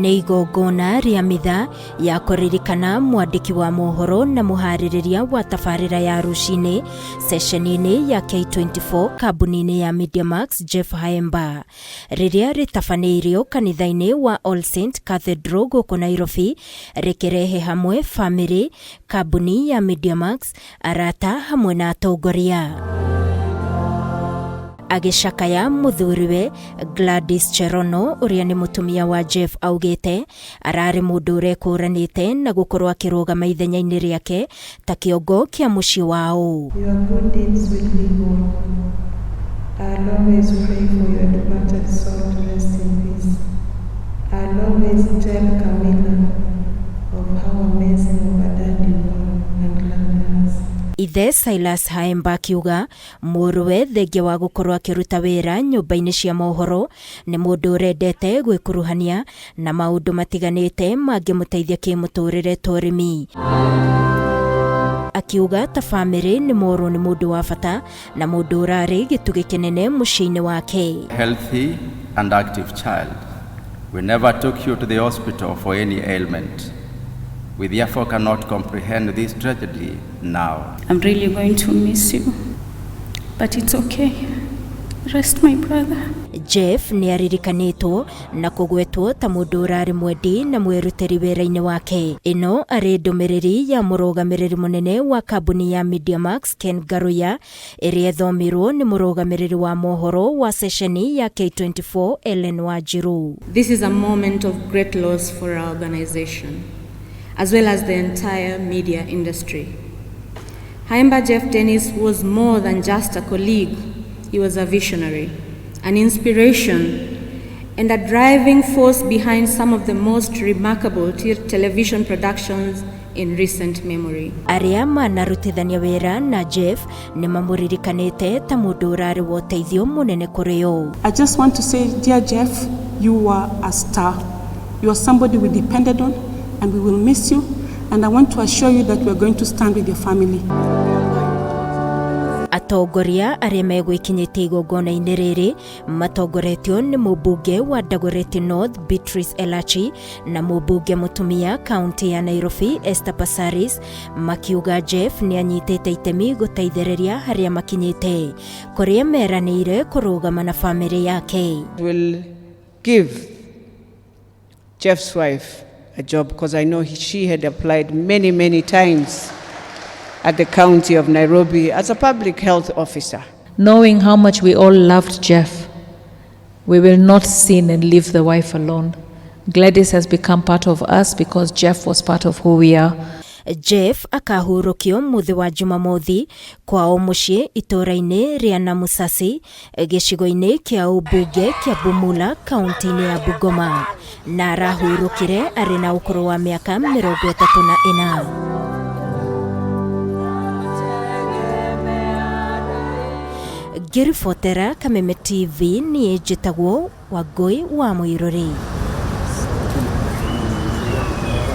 Nĩ igongona rĩa mitha ya kuririkana mwandiki wa mohoro na muhaririria wa tabarĩra ya rũcinĩ ceceni-ini ya K24 kambuni-inĩ ya MediaMax Jeff Khaemba rĩrĩa rĩtabanĩirio kanitha-inĩ wa All Saint Cathedral GUKU Nairobi rĩkĩrehe hamwe bamĩrĩ, kambuni ya MediaMax, ARATA hamwe na atongoria. Agishakaya muthuriwe Gladys Cherono uria ni mutumia wa Jeff augite arari mundu urekuranite na gukorwo akirugama ithenya-ini riake ta kiongo kia mucii wao. Your good deeds will be born. I'll always pray for your departed soul to rest in peace. I'll always tell Camilla of how amazing of a dad you are and glad us. Ithe Silas Khaemba akiuga mũrũwe thengia wa gukorwo akiruta wĩra nyũmba-inĩ cia mohoro nĩ mũndũ ũrendete gwĩkuruhania na maũndũ matiganĩte mangĩmũteithia kĩmũtũrĩre ta ũrĩmi. Akiuga ta bamĩrĩ nĩ morwo nĩ mũndũ wa bata na mũndũ ũrarĩ gĩtugĩ kĩnene mũciĩ-inĩ wake. Healthy and active child. We never took you to the hospital for any ailment. We therefore cannot comprehend this tragedy now. I'm really going to miss you, but it's okay. Rest, my brother. Jeff ni aririkanitwo na kugwetwo ta mundu urari mwendi na mwiruteri wira-ini wake. Ino ari ndumiriri ya murugamiriri munene wa kambuni ya MediaMax Ken Garuya iria ethomirwo ni murugamiriri wa mohoro wa ceceni ya K24 Ellen Wajiru. This is a moment of great loss for our organization, as well as the entire media industry. Khaemba Jeff Dennis was more than just a colleague. He was a visionary, an inspiration, and a driving force behind some of the most remarkable television productions in recent memory. Aria manarutithania wira na Jeff ni mamuririkanite ta mundu urari wa uteithio munene kuri o. I just want to say, dear Jeff, you are a star. You are somebody we depended on, and we will miss you, and I want to assure you that we are going to stand with your family. Atongoria aria megwikinyitie igongona-ini riri matongoretio ni mubunge wa Dagoretti North Beatrice Elachi na mubunge mutumia kaunti ya Nairobi Esther Passaris makiuga Jeff ni anyitite itemi guteithĩrĩria haria makinyite kuria meranĩire kurugama na family yake. Will give Jeff's wife a job because I know she had applied many times at the county of Nairobi as a public health officer. Knowing how much we all loved Jeff, we will not sin and leave the wife alone. Gladys has become part of us because Jeff was part of who we are. Jeff akahurukio muthi wa Jumamothi kwao mucii itura-ini ria Namusasi gicigo-ini kia ubunge kia Bumula kaunti-ini ya Bungoma na arahurukire ari na ukuru wa miaka 34. Ngiribotera Kameme TV ni njitagwo Wangui wa Muiruri.